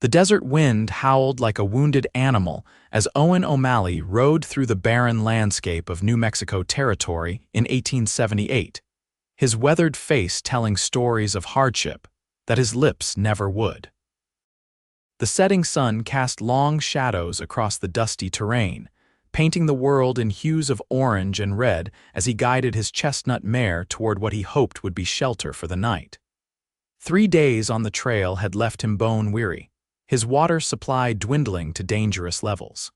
The desert wind howled like a wounded animal as Owen O'Malley rode through the barren landscape of New Mexico Territory in 1878, his weathered face telling stories of hardship that his lips never would. The setting sun cast long shadows across the dusty terrain, painting the world in hues of orange and red as he guided his chestnut mare toward what he hoped would be shelter for the night. 3 days on the trail had left him bone-weary, his water supply dwindling to dangerous levels.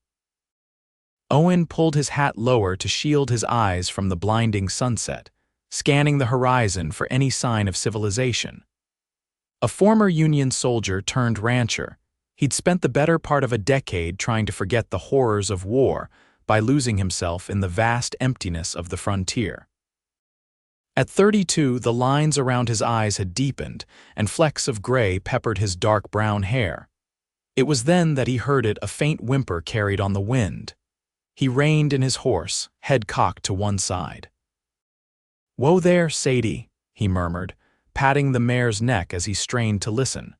Owen pulled his hat lower to shield his eyes from the blinding sunset, scanning the horizon for any sign of civilization. A former Union soldier turned rancher, he'd spent the better part of a decade trying to forget the horrors of war by losing himself in the vast emptiness of the frontier. At 32, the lines around his eyes had deepened, and flecks of gray peppered his dark brown hair. It was then that he heard a faint whimper carried on the wind. He reined in his horse, head cocked to one side. "Whoa there, Zadie," he murmured, patting the mare's neck as he strained to listen.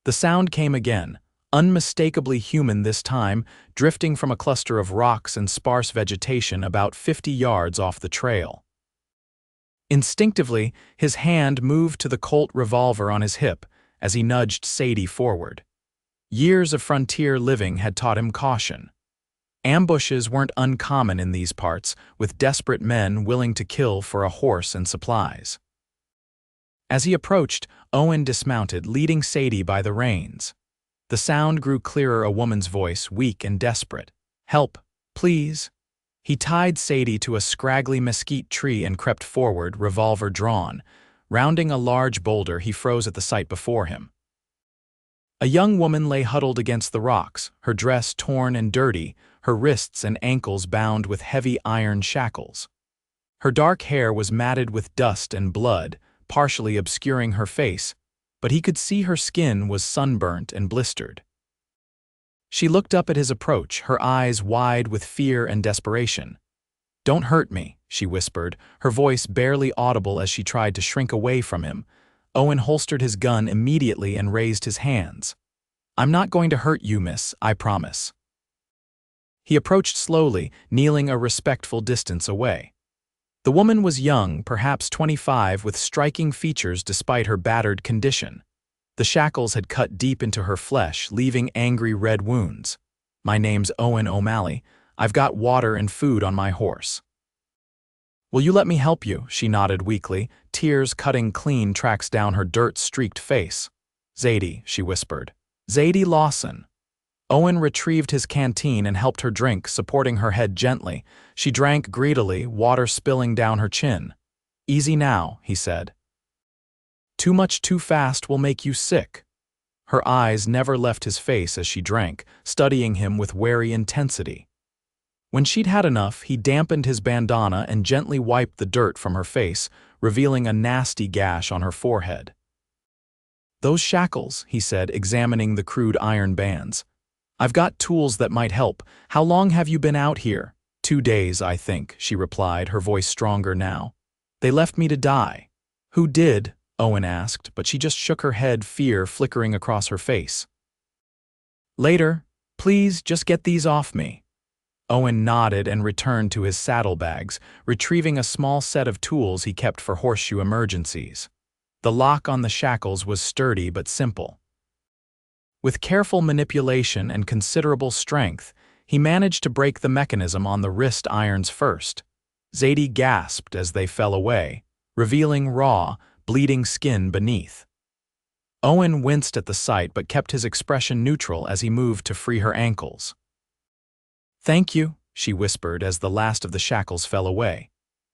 The sound came again, unmistakably human this time, drifting from a cluster of rocks and sparse vegetation about 50 yards off the trail. Instinctively, his hand moved to the Colt revolver on his hip as he nudged Zadie forward. Years of frontier living had taught him caution. Ambushes weren't uncommon in these parts, with desperate men willing to kill for a horse and supplies. As he approached, Owen dismounted, leading Zadie by the reins. The sound grew clearer, a woman's voice, weak and desperate. "Help, please." He tied Zadie to a scraggly mesquite tree and crept forward, revolver drawn. Rounding a large boulder, he froze at the sight before him. A young woman lay huddled against the rocks, her dress torn and dirty, her wrists and ankles bound with heavy iron shackles. Her dark hair was matted with dust and blood, partially obscuring her face, but he could see her skin was sunburnt and blistered. She looked up at his approach, her eyes wide with fear and desperation. "Don't hurt me," she whispered, her voice barely audible as she tried to shrink away from him. Owen holstered his gun immediately and raised his hands. "I'm not going to hurt you, miss, I promise." He approached slowly, kneeling a respectful distance away. The woman was young, perhaps 25, with striking features despite her battered condition. The shackles had cut deep into her flesh, leaving angry red wounds. "My name's Owen O'Malley. I've got water and food on my horse." "Will you let me help you?" she nodded weakly, tears cutting clean tracks down her dirt-streaked face. "Zadie," she whispered. "Zadie Lawson." Owen retrieved his canteen and helped her drink, supporting her head gently. She drank greedily, water spilling down her chin. "Easy now," he said. "Too much too fast will make you sick." Her eyes never left his face as she drank, studying him with wary intensity. When she'd had enough, he dampened his bandana and gently wiped the dirt from her face, revealing a nasty gash on her forehead. "Those shackles," he said, examining the crude iron bands. "I've got tools that might help. How long have you been out here?" 2 days, I think," she replied, her voice stronger now. "They left me to die." "Who did?" Owen asked, but she just shook her head, fear flickering across her face. "Later. Please, just get these off me." Owen nodded and returned to his saddlebags, retrieving a small set of tools he kept for horseshoe emergencies. The lock on the shackles was sturdy but simple. With careful manipulation and considerable strength, he managed to break the mechanism on the wrist irons first. Zadie gasped as they fell away, revealing raw, bleeding skin beneath. Owen winced at the sight but kept his expression neutral as he moved to free her ankles. "Thank you," she whispered as the last of the shackles fell away.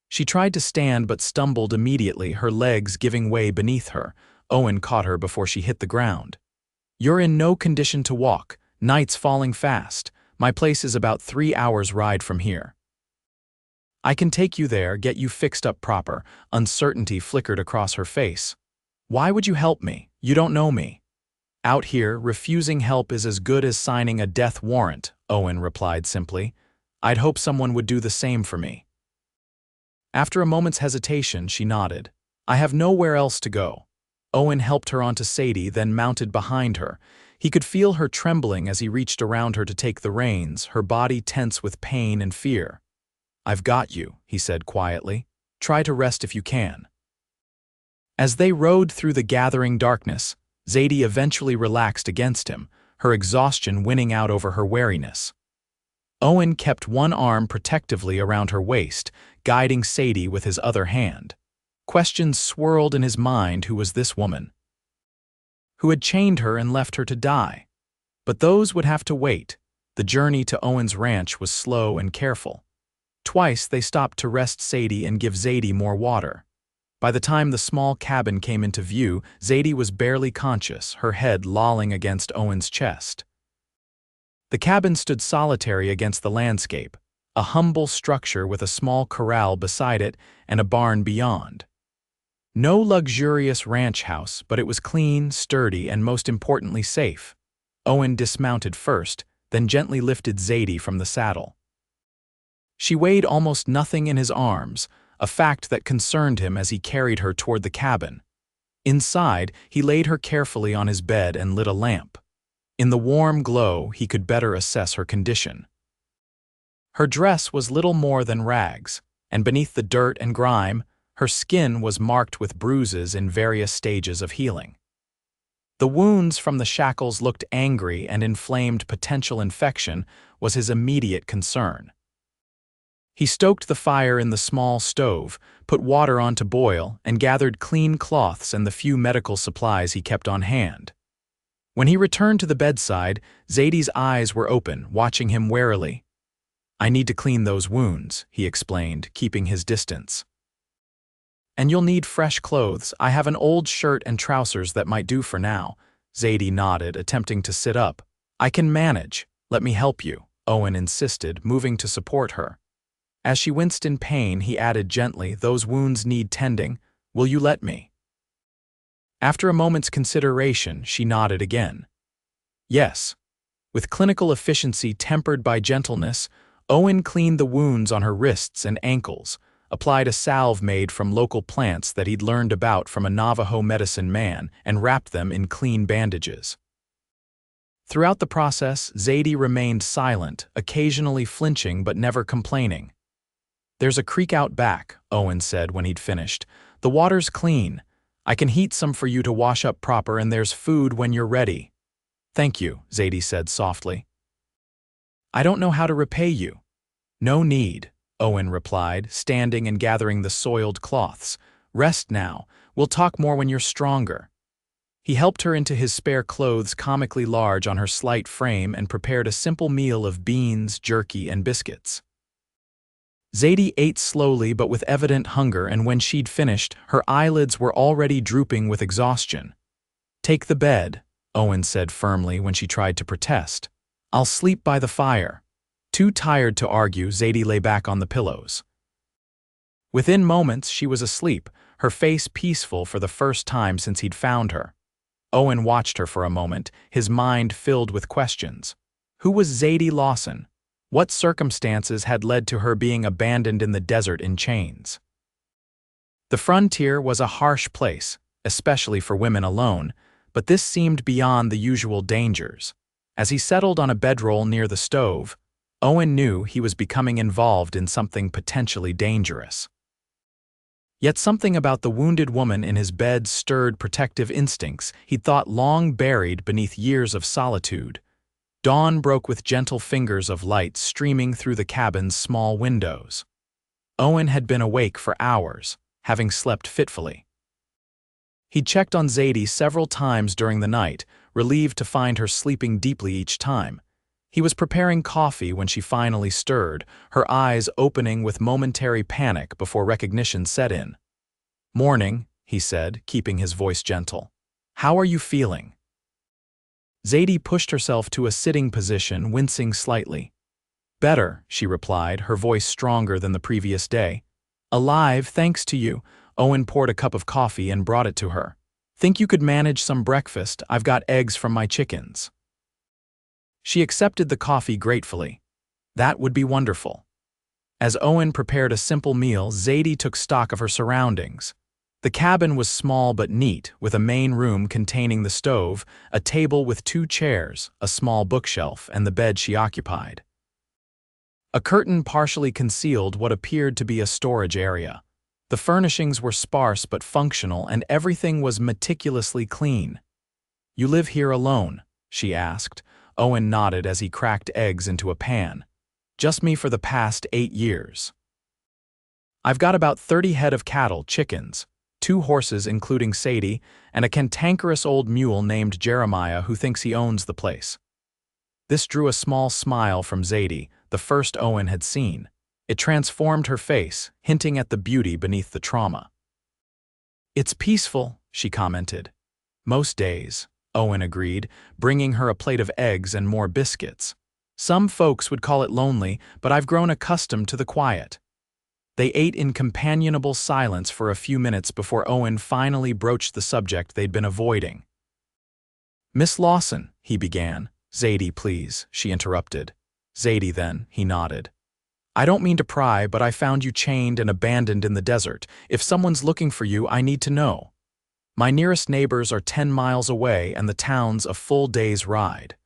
She tried to stand but stumbled immediately, her legs giving way beneath her. Owen caught her before she hit the ground. "You're in no condition to walk. Night's falling fast. My place is about 3 hours' ride from here." "I can take you there, get you fixed up proper." Uncertainty flickered across her face. "Why would you help me? You don't know me." "Out here, refusing help is as good as signing a death warrant," Owen replied simply. "I'd hope someone would do the same for me." After a moment's hesitation, she nodded. "I have nowhere else to go." Owen helped her onto Zadie, then mounted behind her. He could feel her trembling as he reached around her to take the reins, her body tense with pain and fear. "I've got you," he said quietly. "Try to rest if you can." As they rode through the gathering darkness, Zadie eventually relaxed against him, her exhaustion winning out over her wariness. Owen kept one arm protectively around her waist, guiding Zadie with his other hand. Questions swirled in his mind. Who was this woman? Who had chained her and left her to die? But those would have to wait. The journey to Owen's ranch was slow and careful. Twice they stopped to rest Zadie and give Zadie more water. By the time the small cabin came into view, Zadie was barely conscious, her head lolling against Owen's chest. The cabin stood solitary against the landscape, a humble structure with a small corral beside it and a barn beyond. No luxurious ranch house, but it was clean, sturdy, and most importantly safe. Owen dismounted first, then gently lifted Zadie from the saddle. She weighed almost nothing in his arms, a fact that concerned him as he carried her toward the cabin. Inside, he laid her carefully on his bed and lit a lamp. In the warm glow, he could better assess her condition. Her dress was little more than rags, and beneath the dirt and grime, her skin was marked with bruises in various stages of healing. The wounds from the shackles looked angry, and inflamed potential infection was his immediate concern. He stoked the fire in the small stove, put water on to boil, and gathered clean cloths and the few medical supplies he kept on hand. When he returned to the bedside, Zadie's eyes were open, watching him warily. "I need to clean those wounds," he explained, keeping his distance. "And you'll need fresh clothes. I have an old shirt and trousers that might do for now." Zadie nodded, attempting to sit up. "I can manage. Let me help you," Owen insisted, moving to support her. As she winced in pain, he added gently, "Those wounds need tending. Will you let me?" After a moment's consideration, she nodded again. Yes. With clinical efficiency tempered by gentleness, Owen cleaned the wounds on her wrists and ankles, applied a salve made from local plants that he'd learned about from a Navajo medicine man, and wrapped them in clean bandages. Throughout the process, Zadie remained silent, occasionally flinching but never complaining. "There's a creek out back," Owen said when he'd finished. "The water's clean. I can heat some for you to wash up proper, and there's food when you're ready." "Thank you," Zadie said softly. "I don't know how to repay you." "No need," Owen replied, standing and gathering the soiled cloths. "Rest now. We'll talk more when you're stronger." He helped her into his spare clothes, comically large on her slight frame, and prepared a simple meal of beans, jerky, and biscuits. Zadie ate slowly but with evident hunger, and when she'd finished, her eyelids were already drooping with exhaustion. "Take the bed," Owen said firmly when she tried to protest. "I'll sleep by the fire." Too tired to argue, Zadie lay back on the pillows. Within moments, she was asleep, her face peaceful for the first time since he'd found her. Owen watched her for a moment, his mind filled with questions. Who was Zadie Lawson? What circumstances had led to her being abandoned in the desert in chains? The frontier was a harsh place, especially for women alone, but this seemed beyond the usual dangers. As he settled on a bedroll near the stove, Owen knew he was becoming involved in something potentially dangerous. Yet something about the wounded woman in his bed stirred protective instincts he'd thought long buried beneath years of solitude. Dawn broke with gentle fingers of light streaming through the cabin's small windows. Owen had been awake for hours, having slept fitfully. He'd checked on Zadie several times during the night, relieved to find her sleeping deeply each time. He was preparing coffee when she finally stirred, her eyes opening with momentary panic before recognition set in. "Morning," he said, keeping his voice gentle. "How are you feeling?" Zadie pushed herself to a sitting position, wincing slightly. "Better," she replied, her voice stronger than the previous day. "Alive, thanks to you." Owen poured a cup of coffee and brought it to her. "Think you could manage some breakfast? I've got eggs from my chickens." She accepted the coffee gratefully. That would be wonderful. As Owen prepared a simple meal, Zadie took stock of her surroundings. The cabin was small but neat, with a main room containing the stove, a table with 2 chairs, a small bookshelf, and the bed she occupied. A curtain partially concealed what appeared to be a storage area. The furnishings were sparse but functional, and everything was meticulously clean. "You live here alone?" she asked. Owen nodded as he cracked eggs into a pan. "Just me for the past 8 years. I've got about 30 head of cattle, chickens, 2 horses including Sadie, and a cantankerous old mule named Jeremiah who thinks he owns the place." This drew a small smile from Zadie, the first Owen had seen. It transformed her face, hinting at the beauty beneath the trauma. "It's peaceful," she commented. "Most days," Owen agreed, bringing her a plate of eggs and more biscuits. "Some folks would call it lonely, but I've grown accustomed to the quiet." They ate in companionable silence for a few minutes before Owen finally broached the subject they'd been avoiding. "Miss Lawson," he began. "Zadie, please," she interrupted. "Zadie, then," he nodded. "I don't mean to pry, but I found you chained and abandoned in the desert. If someone's looking for you, I need to know. My nearest neighbors are 10 miles away and the town's a full day's ride.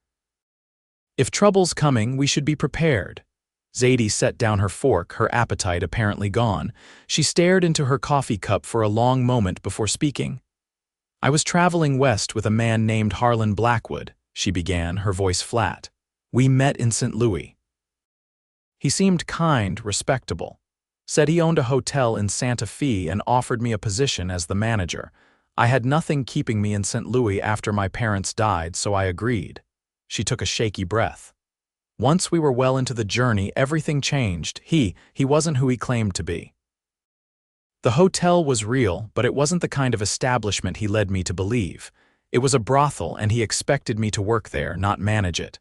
If trouble's coming, we should be prepared." Zadie set down her fork, her appetite apparently gone. She stared into her coffee cup for a long moment before speaking. "I was traveling west with a man named Harlan Blackwood," she began, her voice flat. "We met in St. Louis. He seemed kind, respectable. Said he owned a hotel in Santa Fe and offered me a position as the manager. I had nothing keeping me in St. Louis after my parents died, so I agreed." She took a shaky breath. "Once we were well into the journey, everything changed. He wasn't who he claimed to be. The hotel was real, but it wasn't the kind of establishment he led me to believe. It was a brothel, and he expected me to work there, not manage it."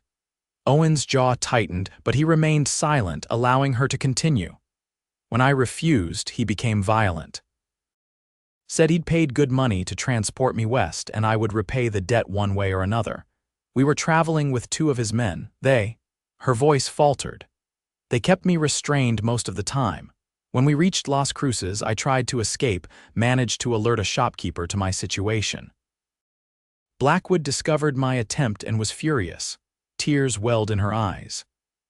Owen's jaw tightened, but he remained silent, allowing her to continue. "When I refused, he became violent. Said he'd paid good money to transport me west, and I would repay the debt one way or another. We were traveling with 2 of his men. Her voice faltered. "They kept me restrained most of the time. When we reached Las Cruces, I tried to escape, managed to alert a shopkeeper to my situation. Blackwood discovered my attempt and was furious. Tears welled in her eyes.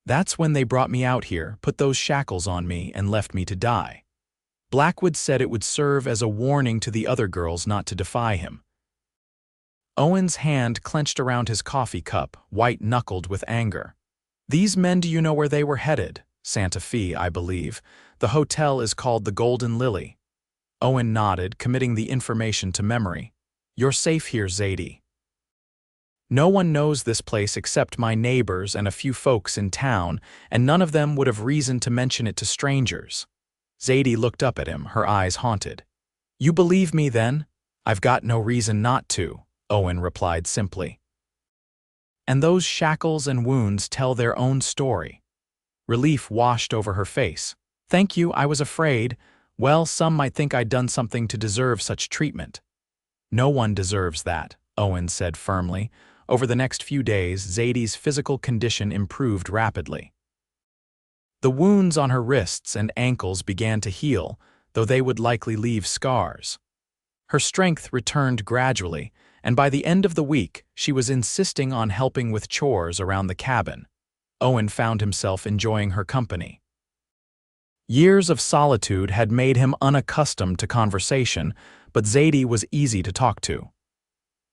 That's when they brought me out here, put those shackles on me, and left me to die. Blackwood said it would serve as a warning to the other girls not to defy him." Owen's hand clenched around his coffee cup, white-knuckled with anger. "These men, do you know where they were headed? Santa Fe, I believe. The hotel is called the Golden Lily." Owen nodded, committing the information to memory. "You're safe here, Zadie. No one knows this place except my neighbors and a few folks in town, and none of them would have reason to mention it to strangers." Zadie looked up at him, her eyes haunted. "You believe me, then?" "I've got no reason not to," Owen replied simply. "And those shackles and wounds tell their own story." Relief washed over her face. "Thank you, I was afraid. Well, some might think I'd done something to deserve such treatment." "No one deserves that," Owen said firmly. Over the next few days, Zadie's physical condition improved rapidly. The wounds on her wrists and ankles began to heal, though they would likely leave scars. Her strength returned gradually, and by the end of the week, she was insisting on helping with chores around the cabin. Owen found himself enjoying her company. Years of solitude had made him unaccustomed to conversation, but Zadie was easy to talk to.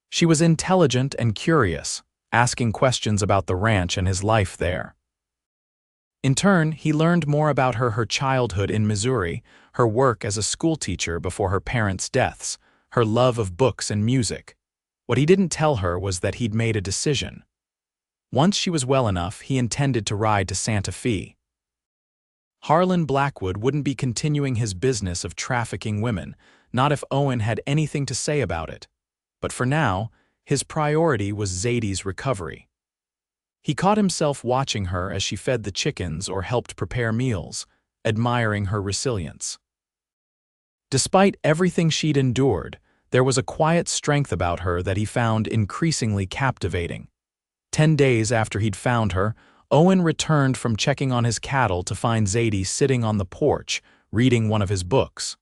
She was intelligent and curious, asking questions about the ranch and his life there. In turn, he learned more about her childhood in Missouri, her work as a schoolteacher before her parents' deaths, her love of books and music. What he didn't tell her was that he'd made a decision. Once she was well enough, he intended to ride to Santa Fe. Harlan Blackwood wouldn't be continuing his business of trafficking women, not if Owen had anything to say about it. But for now, his priority was Zadie's recovery. He caught himself watching her as she fed the chickens or helped prepare meals, admiring her resilience. Despite everything she'd endured, there was a quiet strength about her that he found increasingly captivating. 10 days after he'd found her, Owen returned from checking on his cattle to find Zadie sitting on the porch, reading one of his books.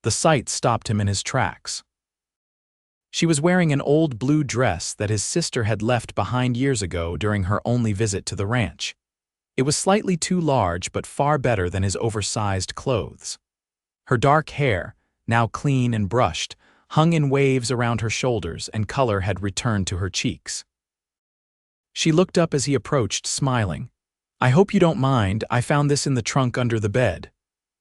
The sight stopped him in his tracks. She was wearing an old blue dress that his sister had left behind years ago during her only visit to the ranch. It was slightly too large but far better than his oversized clothes. Her dark hair, now clean and brushed, hung in waves around her shoulders and color had returned to her cheeks. She looked up as he approached, smiling. "I hope you don't mind, I found this in the trunk under the bed."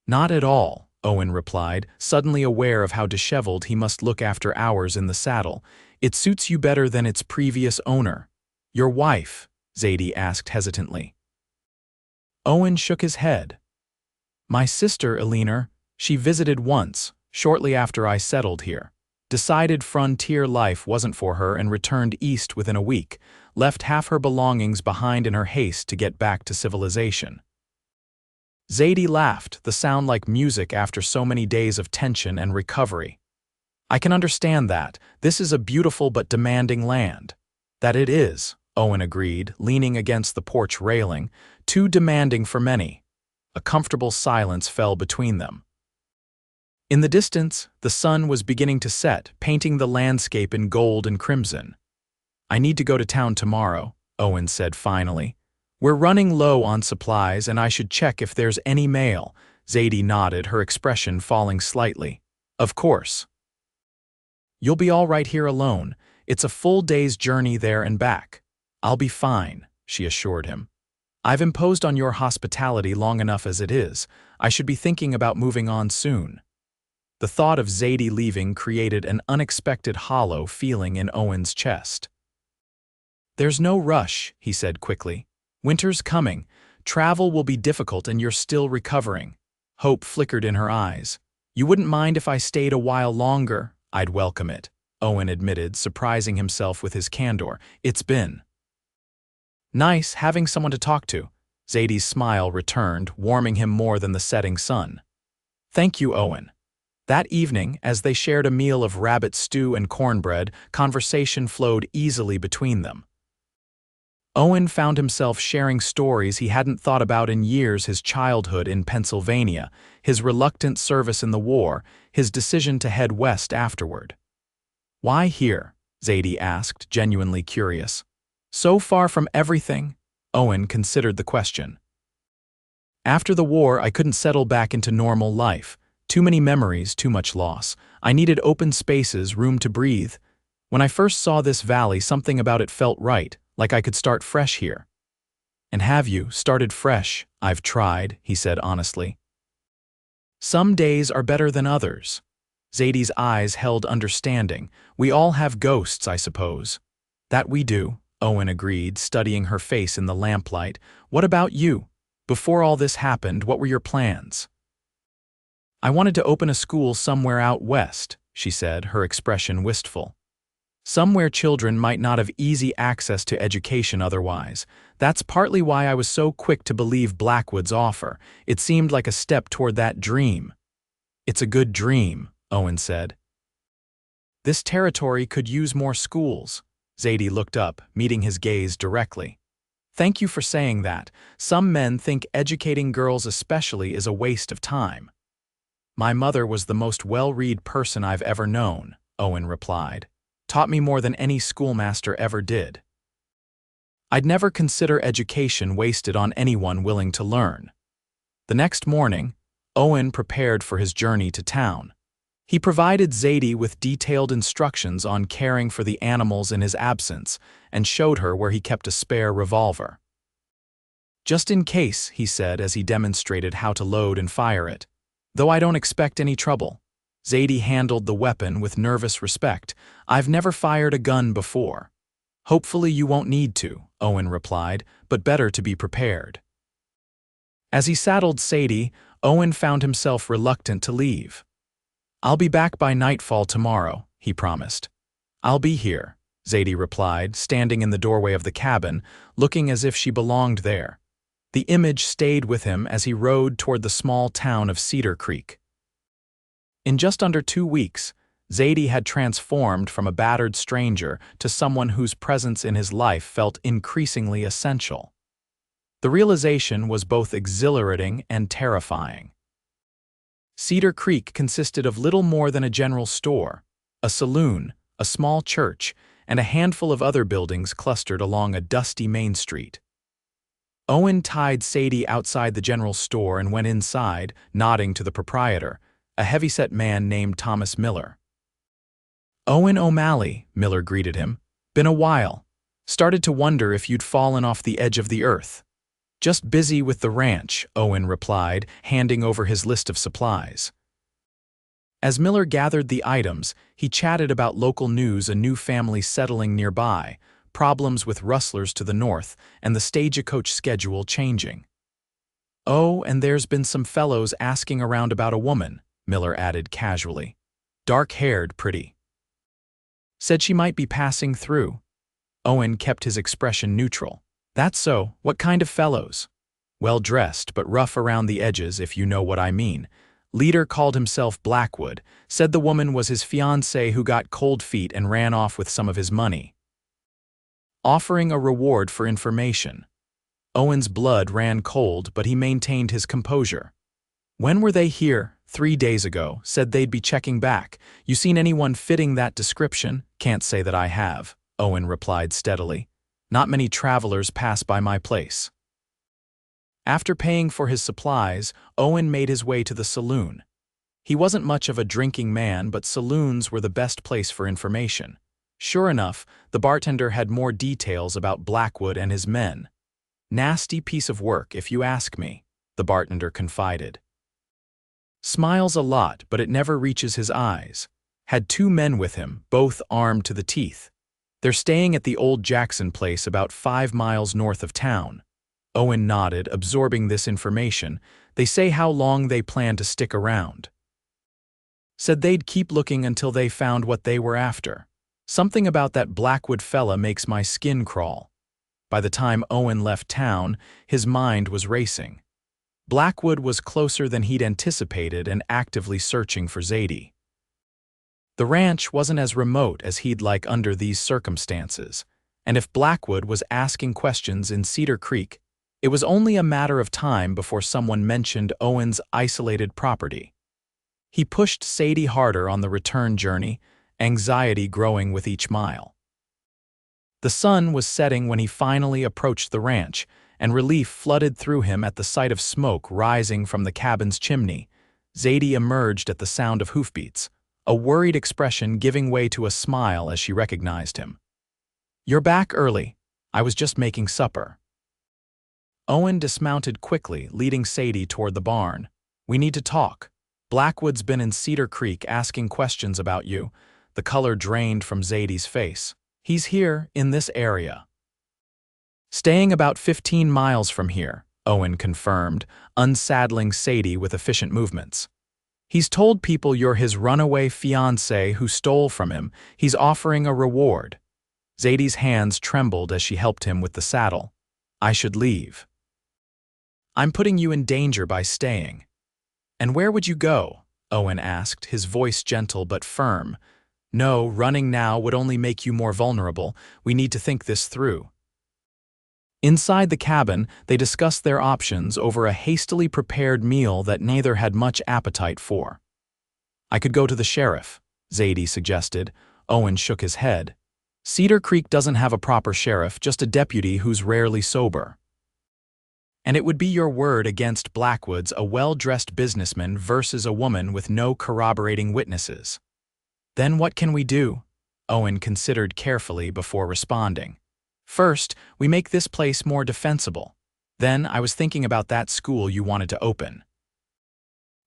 "Not at all," Owen replied, suddenly aware of how disheveled he must look after hours in the saddle. "It suits you better than its previous owner." "Your wife?" Zadie asked hesitantly. Owen shook his head. "My sister, Eleanor, she visited once, shortly after I settled here. Decided frontier life wasn't for her and returned east within a week, left half her belongings behind in her haste to get back to civilization." Zadie laughed, the sound like music after so many days of tension and recovery. "I can understand that. This is a beautiful but demanding land." "That it is," Owen agreed, leaning against the porch railing. "Too demanding for many." A comfortable silence fell between them. In the distance, the sun was beginning to set, painting the landscape in gold and crimson. "I need to go to town tomorrow," Owen said finally. "We're running low on supplies and I should check if there's any mail." Zadie nodded, her expression falling slightly. "Of course." "You'll be all right here alone. It's a full day's journey there and back." "I'll be fine," she assured him. "I've imposed on your hospitality long enough as it is. I should be thinking about moving on soon." The thought of Zadie leaving created an unexpected hollow feeling in Owen's chest. "There's no rush," he said quickly. "Winter's coming. Travel will be difficult and you're still recovering." Hope flickered in her eyes. "You wouldn't mind if I stayed a while longer?" "I'd welcome it," Owen admitted, surprising himself with his candor. "It's been nice having someone to talk to." Zadie's smile returned, warming him more than the setting sun. "Thank you, Owen." That evening, as they shared a meal of rabbit stew and cornbread, conversation flowed easily between them. Owen found himself sharing stories he hadn't thought about in years: his childhood in Pennsylvania, his reluctant service in the war, his decision to head west afterward. "Why here?" Zadie asked, genuinely curious. "So far from everything?" Owen considered the question. "After the war, I couldn't settle back into normal life. Too many memories, too much loss. I needed open spaces, room to breathe. When I first saw this valley, something about it felt right, like I could start fresh here." "And have you started fresh?" "I've tried," he said honestly. "Some days are better than others." Zadie's eyes held understanding. "We all have ghosts, I suppose." "That we do," Owen agreed, studying her face in the lamplight. "What about you? Before all this happened, what were your plans?" "I wanted to open a school somewhere out west," she said, her expression wistful. "Somewhere children might not have easy access to education otherwise. That's partly why I was so quick to believe Blackwood's offer. It seemed like a step toward that dream." "It's a good dream," Owen said. "This territory could use more schools." Zadie looked up, meeting his gaze directly. "Thank you for saying that. Some men think educating girls especially is a waste of time." "My mother was the most well-read person I've ever known," Owen replied. "Taught me more than any schoolmaster ever did." "I'd never consider education wasted on anyone willing to learn." The next morning, Owen prepared for his journey to town. He provided Zadie with detailed instructions on caring for the animals in his absence and showed her where he kept a spare revolver. "Just in case," he said as he demonstrated how to load and fire it. "Though I don't expect any trouble." Zadie handled the weapon with nervous respect. "I've never fired a gun before." "Hopefully you won't need to," Owen replied, "but better to be prepared." As he saddled Zadie, Owen found himself reluctant to leave. "I'll be back by nightfall tomorrow," he promised. "I'll be here," Zadie replied, standing in the doorway of the cabin, looking as if she belonged there. The image stayed with him as he rode toward the small town of Cedar Creek. In just under 2 weeks, Zadie had transformed from a battered stranger to someone whose presence in his life felt increasingly essential. The realization was both exhilarating and terrifying. Cedar Creek consisted of little more than a general store, a saloon, a small church, and a handful of other buildings clustered along a dusty main street. Owen tied Zadie outside the general store and went inside, nodding to the proprietor, a heavyset man named Thomas Miller. "Owen O'Malley," Miller greeted him. "Been a while. Started to wonder if you'd fallen off the edge of the earth." "Just busy with the ranch," Owen replied, handing over his list of supplies. As Miller gathered the items, he chatted about local news, a new family settling nearby, problems with rustlers to the north, and the stagecoach schedule changing. "Oh, and there's been some fellows asking around about a woman," Miller added casually. "Dark-haired, pretty. Said she might be passing through." Owen kept his expression neutral. "That's so. What kind of fellows?" "Well-dressed, but rough around the edges, if you know what I mean. Leader called himself Blackwood, said the woman was his fiancée who got cold feet and ran off with some of his money. Offering a reward for information." Owen's blood ran cold, but he maintained his composure. "When were they here?" 3 days ago. Said they'd be checking back. You seen anyone fitting that description?" "Can't say that I have," Owen replied steadily. "Not many travelers pass by my place." After paying for his supplies, Owen made his way to the saloon. He wasn't much of a drinking man, but saloons were the best place for information. Sure enough, the bartender had more details about Blackwood and his men. "Nasty piece of work, if you ask me," the bartender confided. "Smiles a lot, but it never reaches his eyes. Had 2 men with him, both armed to the teeth. They're staying at the old Jackson place about 5 miles north of town." Owen nodded, absorbing this information. "They say how long they plan to stick around." "Said they'd keep looking until they found what they were after. Something about that Blackwood fella makes my skin crawl." By the time Owen left town, his mind was racing. Blackwood was closer than he'd anticipated and actively searching for Zadie. The ranch wasn't as remote as he'd like under these circumstances, and if Blackwood was asking questions in Cedar Creek, it was only a matter of time before someone mentioned Owen's isolated property. He pushed Zadie harder on the return journey, anxiety growing with each mile. The sun was setting when he finally approached the ranch, and relief flooded through him at the sight of smoke rising from the cabin's chimney. Zadie emerged at the sound of hoofbeats, a worried expression giving way to a smile as she recognized him. "You're back early. I was just making supper." Owen dismounted quickly, leading Zadie toward the barn. "We need to talk. Blackwood's been in Cedar Creek asking questions about you." The color drained from Zadie's face. "He's here, in this area." "Staying about 15 miles from here," Owen confirmed, unsaddling Zadie with efficient movements. "He's told people you're his runaway fiancée who stole from him. He's offering a reward." Zadie's hands trembled as she helped him with the saddle. "I should leave." "I'm putting you in danger by staying." "And where would you go?" Owen asked, his voice gentle but firm. "No, running now would only make you more vulnerable. We need to think this through." Inside the cabin, they discussed their options over a hastily prepared meal that neither had much appetite for. "I could go to the sheriff," Zadie suggested. Owen shook his head. "Cedar Creek doesn't have a proper sheriff, just a deputy who's rarely sober." "And it would be your word against Blackwood's, a well-dressed businessman versus a woman with no corroborating witnesses." "Then what can we do?" Owen considered carefully before responding. "First, we make this place more defensible. Then I was thinking about that school you wanted to open."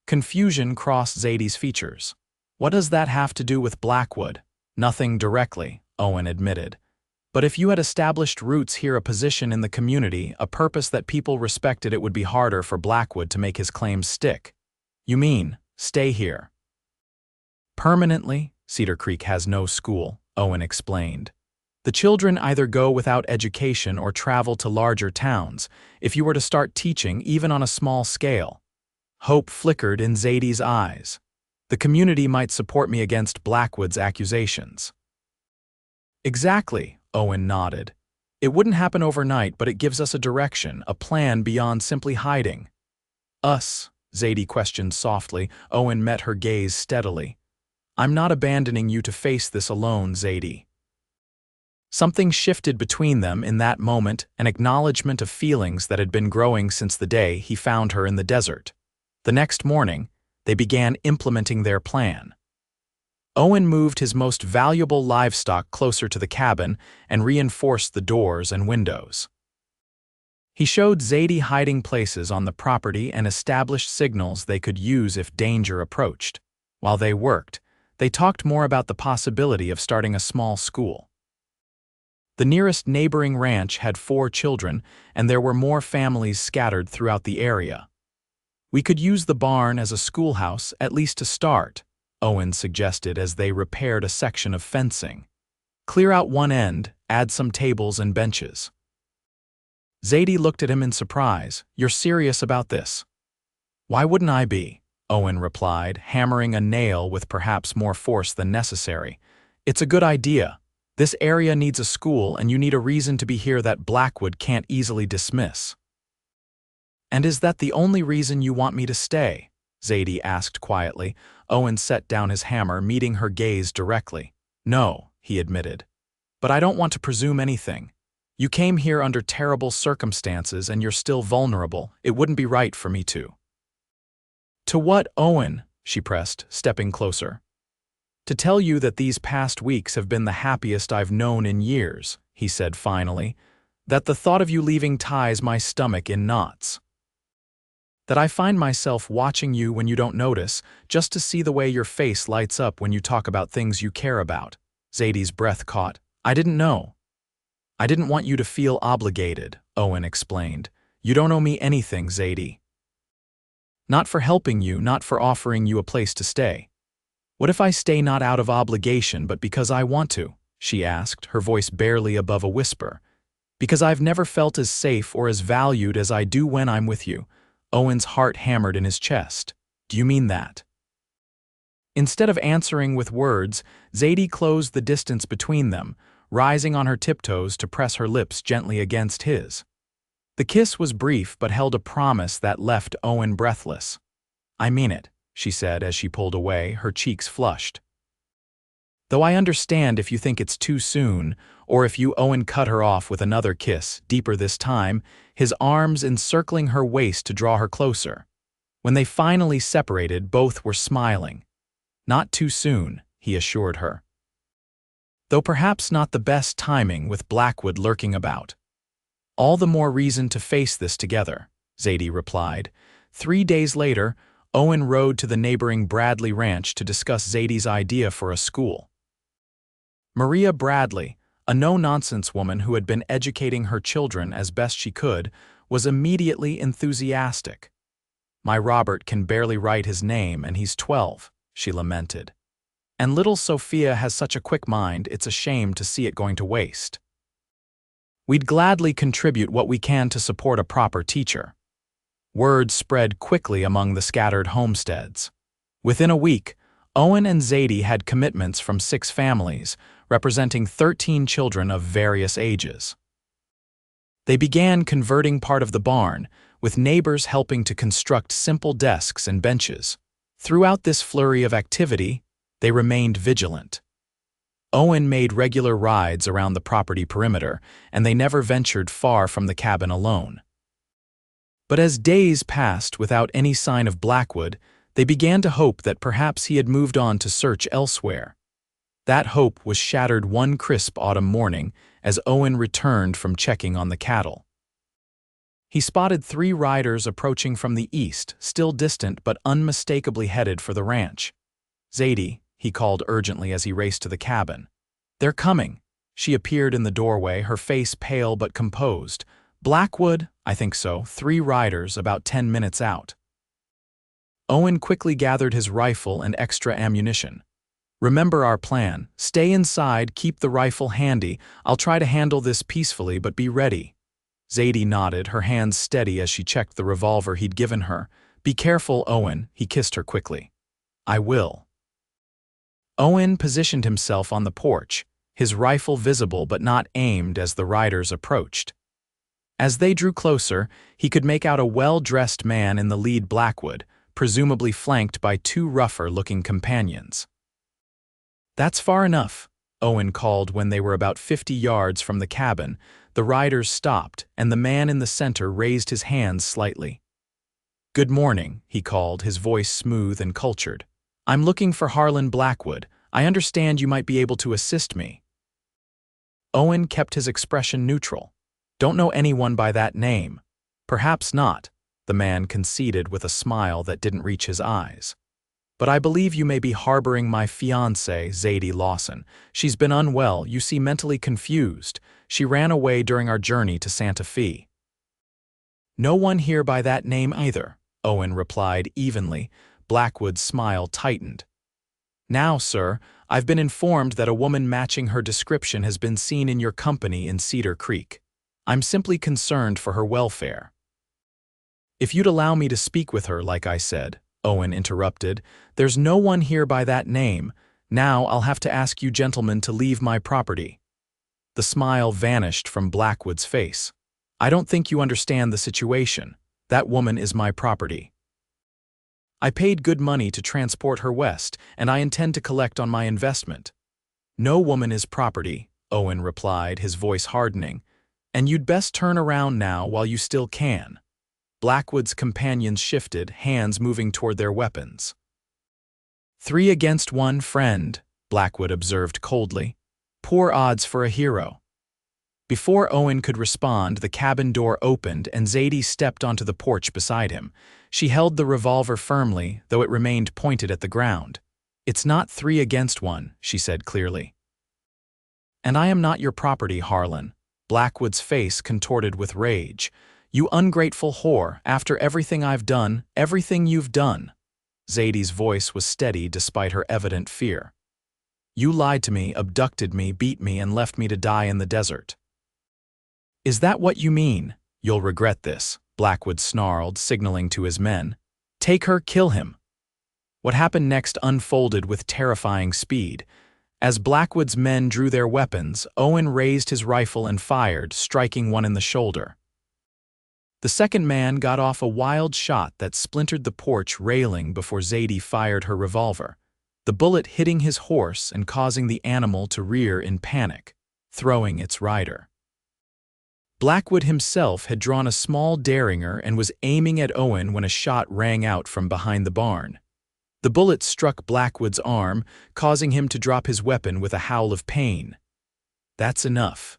Confusion crossed Zadie's features. "What does that have to do with Blackwood?" "Nothing directly," Owen admitted. "But if you had established roots here, a position in the community, a purpose that people respected, it would be harder for Blackwood to make his claims stick." "You mean, stay here?" "Permanently? Cedar Creek has no school," Owen explained. "The children either go without education or travel to larger towns. If you were to start teaching, even on a small scale." Hope flickered in Zadie's eyes. "The community might support me against Blackwood's accusations." "Exactly," Owen nodded. "It wouldn't happen overnight, but it gives us a direction, a plan beyond simply hiding." "Us," Zadie questioned softly. Owen met her gaze steadily. I'm not abandoning you to face this alone, Zadie. Something shifted between them in that moment, an acknowledgement of feelings that had been growing since the day he found her in the desert. The next morning, they began implementing their plan. Owen moved his most valuable livestock closer to the cabin and reinforced the doors and windows. He showed Zadie hiding places on the property and established signals they could use if danger approached. While they worked, they talked more about the possibility of starting a small school. The nearest neighboring ranch had 4 children, and there were more families scattered throughout the area. We could use the barn as a schoolhouse, at least to start, Owen suggested as they repaired a section of fencing. Clear out one end, add some tables and benches. Zadie looked at him in surprise. You're serious about this? Why wouldn't I be? Owen replied, hammering a nail with perhaps more force than necessary. It's a good idea. This area needs a school, and you need a reason to be here that Blackwood can't easily dismiss. And is that the only reason you want me to stay? Zadie asked quietly. Owen set down his hammer, meeting her gaze directly. No, he admitted. But I don't want to presume anything. You came here under terrible circumstances and you're still vulnerable. It wouldn't be right for me to. To what, Owen? She pressed, stepping closer. To tell you that these past weeks have been the happiest I've known in years, he said finally. That the thought of you leaving ties my stomach in knots. That I find myself watching you when you don't notice, just to see the way your face lights up when you talk about things you care about. Zadie's breath caught. I didn't know. I didn't want you to feel obligated, Owen explained. You don't owe me anything, Zadie. Not for helping you, not for offering you a place to stay. What if I stay not out of obligation but because I want to? She asked, her voice barely above a whisper. Because I've never felt as safe or as valued as I do when I'm with you. Owen's heart hammered in his chest. Do you mean that? Instead of answering with words, Zadie closed the distance between them, rising on her tiptoes to press her lips gently against his. The kiss was brief but held a promise that left Owen breathless. I mean it, she said as she pulled away, her cheeks flushed. Though I understand if you think it's too soon, or if you, Owen cut her off with another kiss, deeper this time, his arms encircling her waist to draw her closer. When they finally separated, both were smiling. Not too soon, he assured her. Though perhaps not the best timing with Blackwood lurking about. All the more reason to face this together, Zadie replied. 3 days later, Owen rode to the neighboring Bradley ranch to discuss Zadie's idea for a school. Maria Bradley, a no-nonsense woman who had been educating her children as best she could, was immediately enthusiastic. My Robert can barely write his name and he's 12, she lamented. And little Sophia has such a quick mind, it's a shame to see it going to waste. We'd gladly contribute what we can to support a proper teacher. Word spread quickly among the scattered homesteads. Within a week, Owen and Zadie had commitments from 6 families, representing 13 children of various ages. They began converting part of the barn, with neighbors helping to construct simple desks and benches. Throughout this flurry of activity, they remained vigilant. Owen made regular rides around the property perimeter, and they never ventured far from the cabin alone. But as days passed without any sign of Blackwood, they began to hope that perhaps he had moved on to search elsewhere. That hope was shattered one crisp autumn morning as Owen returned from checking on the cattle. He spotted 3 riders approaching from the east, still distant but unmistakably headed for the ranch. Zadie, he called urgently as he raced to the cabin. They're coming. She appeared in the doorway, her face pale but composed. Blackwood? I think so. 3 riders about 10 minutes out. Owen quickly gathered his rifle and extra ammunition. Remember our plan. Stay inside, keep the rifle handy. I'll try to handle this peacefully, but be ready. Zadie nodded, her hands steady as she checked the revolver he'd given her. Be careful, Owen, he kissed her quickly. I will. Owen positioned himself on the porch, his rifle visible but not aimed as the riders approached. As they drew closer, he could make out a well-dressed man in the lead, Blackwood, presumably flanked by two rougher-looking companions. "That's far enough," Owen called when they were about 50 yards from the cabin. The riders stopped, and the man in the center raised his hands slightly. "Good morning," he called, his voice smooth and cultured. "I'm looking for Harlan Blackwood. I understand you might be able to assist me." Owen kept his expression neutral. "Don't know anyone by that name." "Perhaps not," the man conceded with a smile that didn't reach his eyes. "But I believe you may be harboring my fiancée, Zadie Lawson. She's been unwell, you see, mentally confused. She ran away during our journey to Santa Fe." "No one here by that name either," Owen replied evenly. Blackwood's smile tightened. "Now, sir, I've been informed that a woman matching her description has been seen in your company in Cedar Creek. I'm simply concerned for her welfare." "If you'd allow me to speak with her, like I said," Owen interrupted. "There's no one here by that name. Now I'll have to ask you gentlemen to leave my property." The smile vanished from Blackwood's face. "I don't think you understand the situation. That woman is my property. I paid good money to transport her west, and I intend to collect on my investment." "No woman is property," Owen replied, his voice hardening. "And you'd best turn around now while you still can." Blackwood's companions shifted, hands moving toward their weapons. "3 against 1, friend," Blackwood observed coldly. "Poor odds for a hero." Before Owen could respond, the cabin door opened and Zadie stepped onto the porch beside him. She held the revolver firmly, though it remained pointed at the ground. "It's not 3 against 1, she said clearly. "And I am not your property, Harlan." Blackwood's face contorted with rage. "You ungrateful whore, after everything I've done, everything you've done." Zadie's voice was steady despite her evident fear. "You lied to me, abducted me, beat me, and left me to die in the desert." "Is that what you mean? You'll regret this," Blackwood snarled, signaling to his men. "Take her, kill him." What happened next unfolded with terrifying speed. As Blackwood's men drew their weapons, Owen raised his rifle and fired, striking one in the shoulder. The second man got off a wild shot that splintered the porch railing before Zadie fired her revolver, the bullet hitting his horse and causing the animal to rear in panic, throwing its rider. Blackwood himself had drawn a small derringer and was aiming at Owen when a shot rang out from behind the barn. The bullet struck Blackwood's arm, causing him to drop his weapon with a howl of pain. "That's enough,"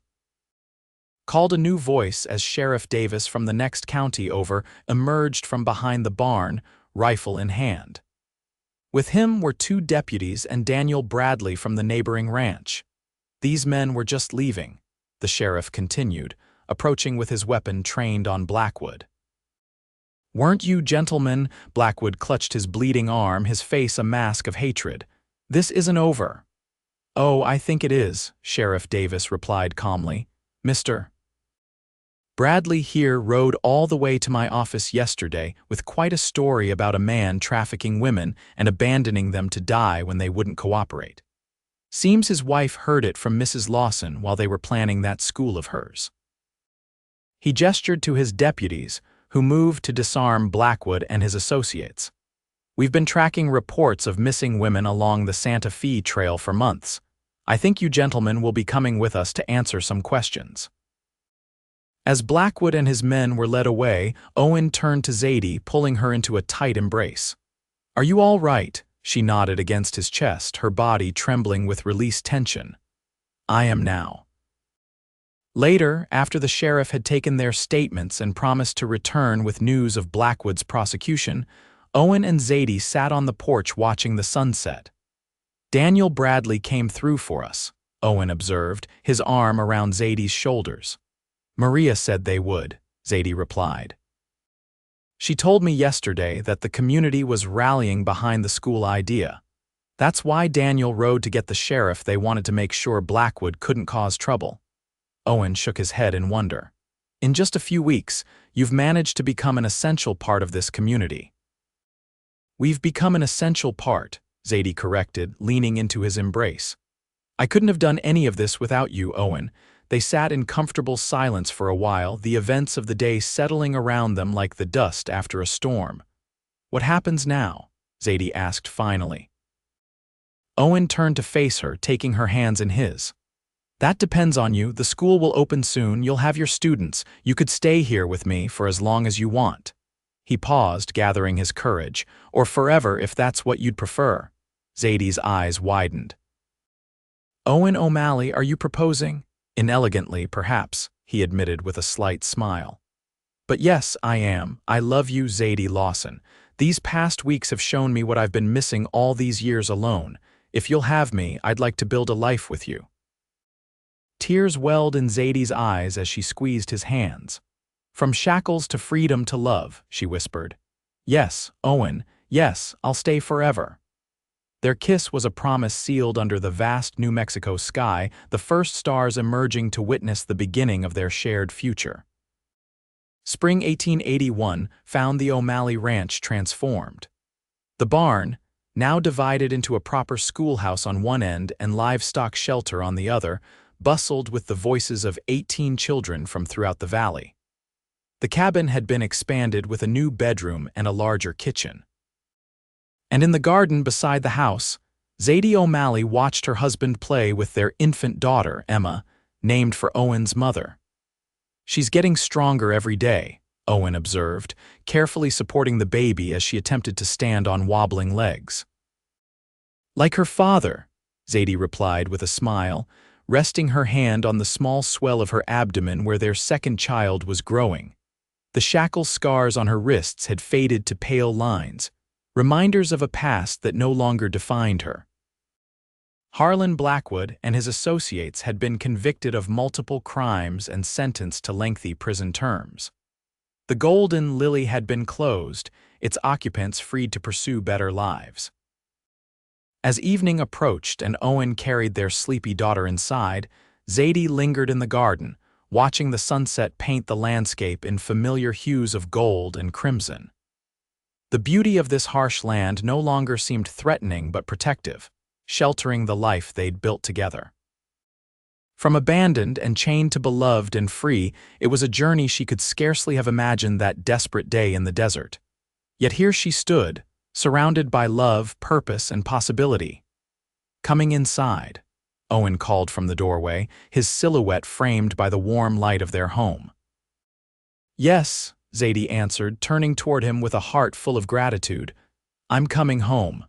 called a new voice as Sheriff Davis from the next county over emerged from behind the barn, rifle in hand. With him were 2 deputies and Daniel Bradley from the neighboring ranch. "These men were just leaving," the sheriff continued, approaching with his weapon trained on Blackwood. "Weren't you gentlemen?" Blackwood clutched his bleeding arm, his face a mask of hatred. "This isn't over." "Oh, I think it is," Sheriff Davis replied calmly. "Mr. Bradley here rode all the way to my office yesterday with quite a story about a man trafficking women and abandoning them to die when they wouldn't cooperate. Seems his wife heard it from Mrs. Lawson while they were planning that school of hers." He gestured to his deputies, who moved to disarm Blackwood and his associates. "We've been tracking reports of missing women along the Santa Fe trail for months. I think you gentlemen will be coming with us to answer some questions." As Blackwood and his men were led away, Owen turned to Zadie, pulling her into a tight embrace. "Are you all right?" She nodded against his chest, her body trembling with released tension. "I am now." Later, after the sheriff had taken their statements and promised to return with news of Blackwood's prosecution, Owen and Zadie sat on the porch watching the sunset. "Daniel Bradley came through for us," Owen observed, his arm around Zadie's shoulders. "Maria said they would," Zadie replied. "She told me yesterday that the community was rallying behind the school idea. That's why Daniel rode to get the sheriff. They wanted to make sure Blackwood couldn't cause trouble." Owen shook his head in wonder. "In just a few weeks, you've managed to become an essential part of this community." "We've become an essential part," Zadie corrected, leaning into his embrace. "I couldn't have done any of this without you, Owen." They sat in comfortable silence for a while, the events of the day settling around them like the dust after a storm. What happens now? Zadie asked finally. Owen turned to face her, taking her hands in his. That depends on you. The school will open soon. You'll have your students. You could stay here with me for as long as you want. He paused, gathering his courage. Or forever, if that's what you'd prefer. Zadie's eyes widened. Owen O'Malley, are you proposing? Inelegantly, perhaps, he admitted with a slight smile. But yes, I am. I love you, Zadie Lawson. These past weeks have shown me what I've been missing all these years alone. If you'll have me, I'd like to build a life with you. Tears welled in Zadie's eyes as she squeezed his hands. From shackles to freedom to love, she whispered. Yes, Owen, yes, I'll stay forever. Their kiss was a promise sealed under the vast New Mexico sky, the first stars emerging to witness the beginning of their shared future. Spring 1881 found the O'Malley Ranch transformed. The barn, now divided into a proper schoolhouse on one end and livestock shelter on the other, bustled with the voices of 18 children from throughout the valley. The cabin had been expanded with a new bedroom and a larger kitchen. And in the garden beside the house, Zadie O'Malley watched her husband play with their infant daughter, Emma, named for Owen's mother. She's getting stronger every day, Owen observed, carefully supporting the baby as she attempted to stand on wobbling legs. Like her father, Zadie replied with a smile, resting her hand on the small swell of her abdomen where their second child was growing. The shackle scars on her wrists had faded to pale lines, reminders of a past that no longer defined her. Harlan Blackwood and his associates had been convicted of multiple crimes and sentenced to lengthy prison terms. The Golden Lily had been closed, its occupants freed to pursue better lives. As evening approached and Owen carried their sleepy daughter inside, Zadie lingered in the garden, watching the sunset paint the landscape in familiar hues of gold and crimson. The beauty of this harsh land no longer seemed threatening but protective, sheltering the life they'd built together. From abandoned and chained to beloved and free, it was a journey she could scarcely have imagined that desperate day in the desert. Yet here she stood, surrounded by love, purpose, and possibility. Coming inside, Owen called from the doorway, his silhouette framed by the warm light of their home. Yes, Zadie answered, turning toward him with a heart full of gratitude. I'm coming home.